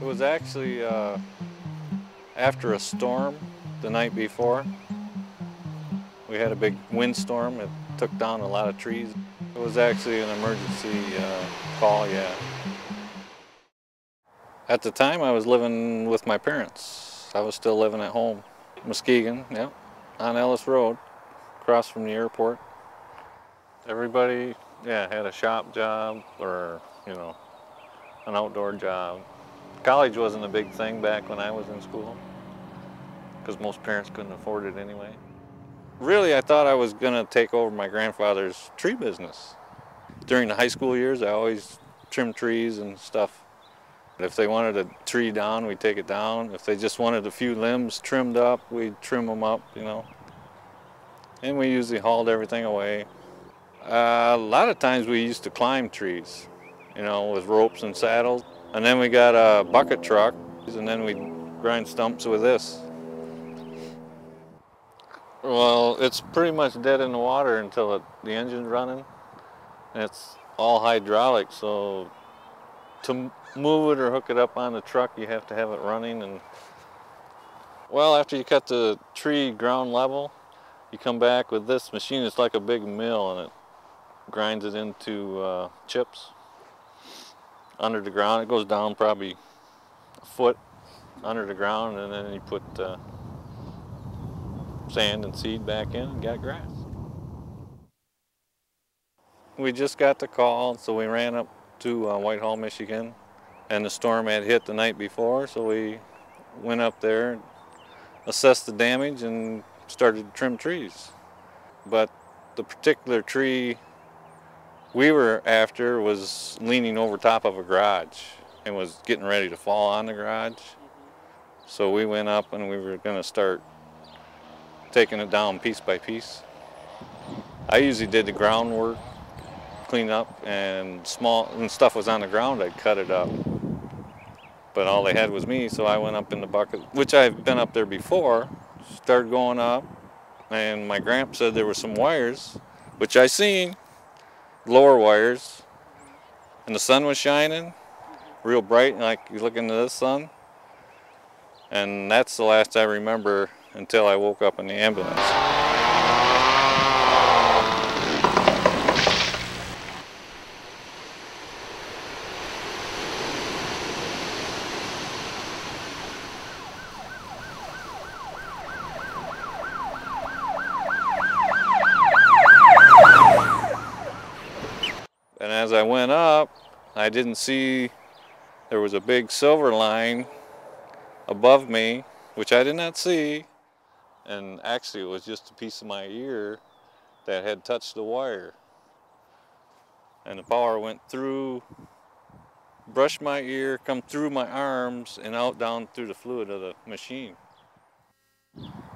It was actually after a storm the night before. We had a big windstorm. It took down a lot of trees. It was actually an emergency call, yeah. At the time, I was living with my parents. I was still living at home. Muskegon, yeah, on Ellis Road, across from the airport. Everybody, yeah, had a shop job or, an outdoor job. College wasn't a big thing back when I was in school because most parents couldn't afford it anyway. Really, I thought I was going to take over my grandfather's tree business. During the high school years, I always trimmed trees and stuff. If they wanted a tree down, we'd take it down. If they just wanted a few limbs trimmed up, we'd trim them up, And we usually hauled everything away. A lot of times we used to climb trees, with ropes and saddles. And then we got a bucket truck, and then we'd grind stumps with this. Well, it's pretty much dead in the water until the engine's running. And it's all hydraulic, so to move it or hook it up on the truck, you have to have it running. And well, after you cut the tree ground level, you come back with this machine. It's like a big mill, and it grinds it into chips under the ground. It goes down probably a foot under the ground, and then you put sand and seed back in and got grass. We just got the call, so we ran up to Whitehall, Michigan, and the storm had hit the night before, so we went up there, assessed the damage, and started to trim trees. But the particular tree we were after was leaning over top of a garage and was getting ready to fall on the garage. So we went up and we were going to start taking it down piece by piece. I usually did the groundwork, clean up, and when stuff was on the ground, I'd cut it up. But all they had was me, so I went up in the bucket, which I've been up there before, started going up, and my grandpa said there were some wires, which I seen, lower wires, and the sun was shining real bright, like you look into the sun. And that's the last I remember until I woke up in the ambulance. And as I went up, I didn't see there was a big silver line above me, which I did not see, and actually it was just a piece of my ear that had touched the wire. And the power went through, brushed my ear, come through my arms, and out down through the fluid of the machine.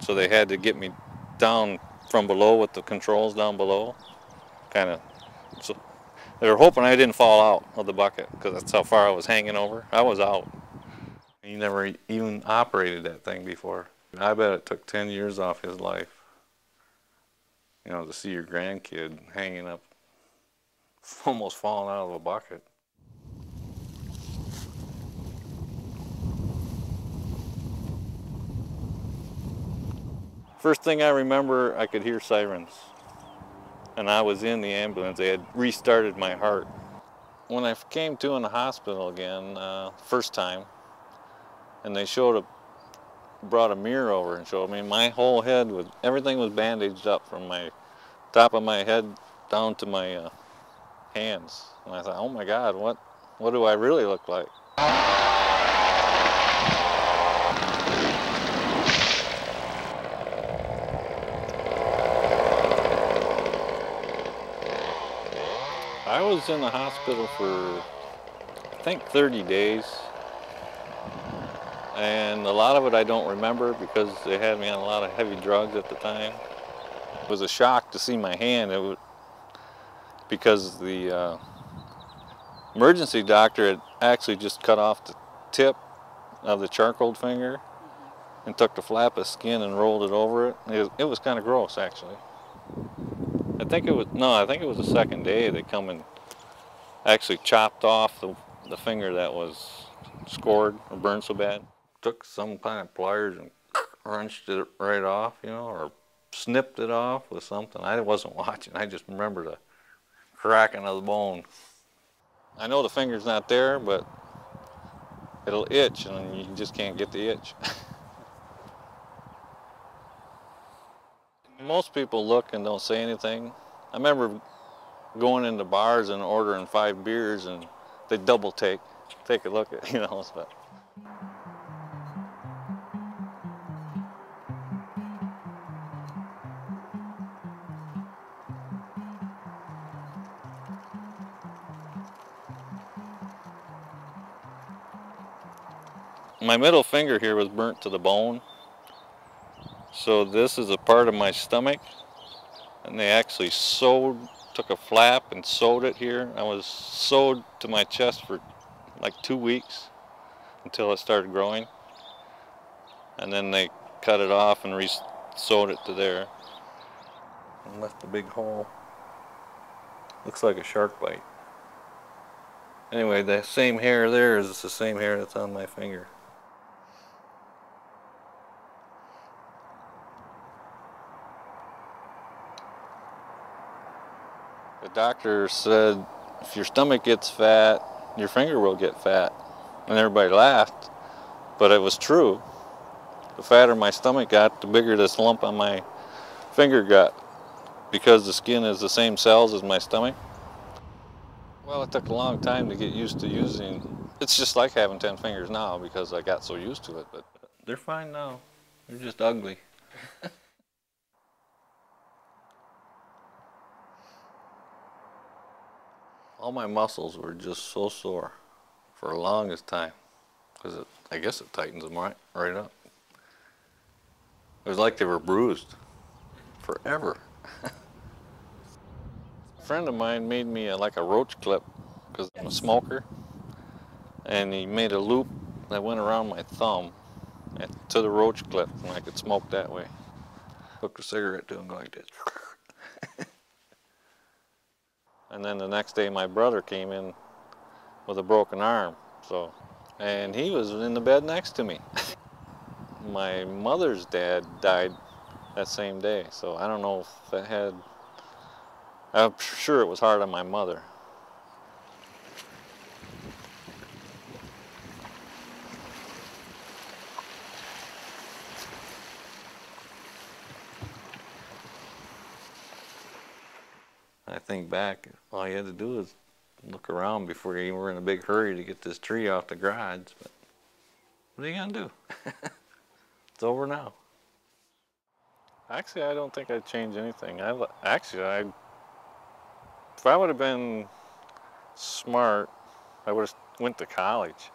So they had to get me down from below with the controls down below, so they were hoping I didn't fall out of the bucket because that's how far I was hanging over. I was out. He never even operated that thing before. I bet it took 10 years off his life, to see your grandkid hanging up, almost falling out of a bucket. First thing I remember, I could hear sirens. And I was in the ambulance. They had restarted my heart. When I came to in the hospital again, first time, and they brought a mirror over and showed me my whole head everything was bandaged up from my top of my head down to my hands. And I thought, oh my God, what do I really look like? I was in the hospital for, I think, 30 days. And a lot of it I don't remember because they had me on a lot of heavy drugs at the time. It was a shock to see my hand because the emergency doctor had actually just cut off the tip of the charcoal finger and took the flap of skin and rolled it over it. It was kind of gross, actually. I think it was the second day they come and actually chopped off the finger that was scored or burned so bad. Took some kind of pliers and wrenched it right off, you know, or snipped it off with something. I wasn't watching. I just remember the cracking of the bone. I know the finger's not there, but it'll itch and you just can't get the itch. Most people look and don't say anything. I remember going into bars and ordering 5 beers and they double take a look at, you know. But my middle finger here was burnt to the bone. So this is a part of my stomach, and they actually took a flap and sewed it here. I was sewed to my chest for like 2 weeks until it started growing. And then they cut it off and sewed it to there. And left a big hole. Looks like a shark bite. Anyway, the same hair there is the same hair that's on my finger. The doctor said if your stomach gets fat, your finger will get fat. And everybody laughed, but it was true. The fatter my stomach got, the bigger this lump on my finger got, because the skin is the same cells as my stomach. Well, it took a long time to get used to using. It's just like having 10 fingers now because I got so used to it, but they're fine now. They're just ugly. All my muscles were just so sore for the longest time because I guess it tightens them right up. It was like they were bruised forever. A friend of mine made me like a roach clip because I'm a smoker, and he made a loop that went around my thumb to the roach clip, and I could smoke that way. Hooked a cigarette to him like this. And then the next day my brother came in with a broken arm, and he was in the bed next to me. My mother's dad died that same day, so I don't know if that had, I'm sure it was hard on my mother. I think back, all you had to do is look around before you were in a big hurry to get this tree off the garage, but what are you gonna do? It's over now. Actually, I don't think I'd change anything. If I would have been smart, I would have went to college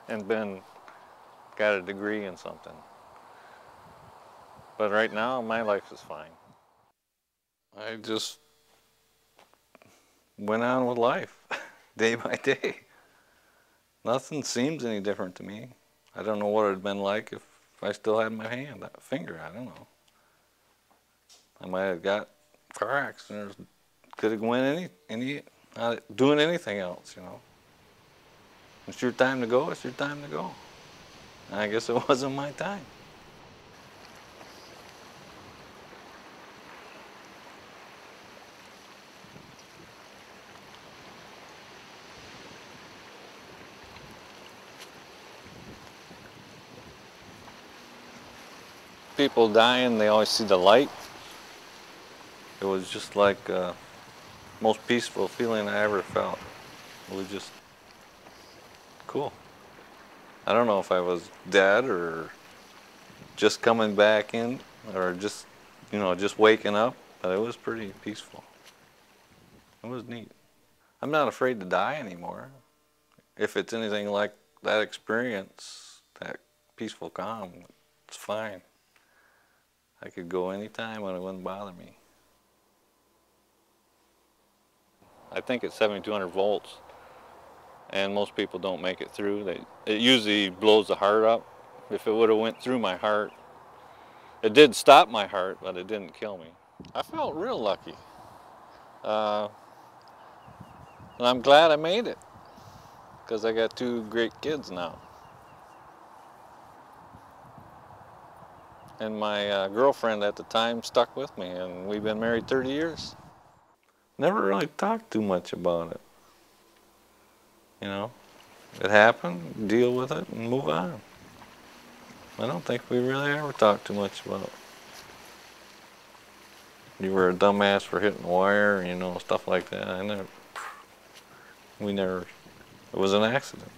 and got a degree in something. But right now, my life is fine. I just went on with life, day by day. Nothing seems any different to me. I don't know what it would have been like if I still had my finger, I don't know. I might have got car accidents, could have went doing anything else, you know. It's your time to go, it's your time to go. And I guess it wasn't my time. People dying, they always see the light. It was just like the most peaceful feeling I ever felt. It was just cool. I don't know if I was dead or just coming back in or just, you know, just waking up, but it was pretty peaceful. It was neat. I'm not afraid to die anymore. If it's anything like that experience, that peaceful calm, it's fine. I could go anytime and it wouldn't bother me. I think it's 7,200 volts, and most people don't make it through. It usually blows the heart up. If it would have went through my heart, it did stop my heart, but it didn't kill me. I felt real lucky. And I'm glad I made it. because I got two great kids now. And my girlfriend at the time stuck with me, and we've been married 30 years. Never really talked too much about it. You know, it happened, deal with it, and move on. I don't think we really ever talked too much about it. You were a dumbass for hitting the wire, you know, stuff like that. We never, it was an accident.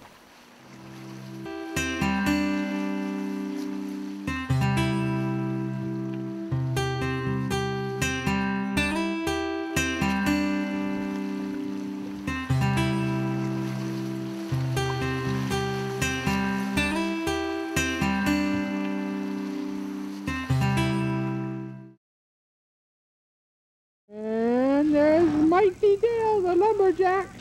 And there's Mighty Dale, the lumberjack.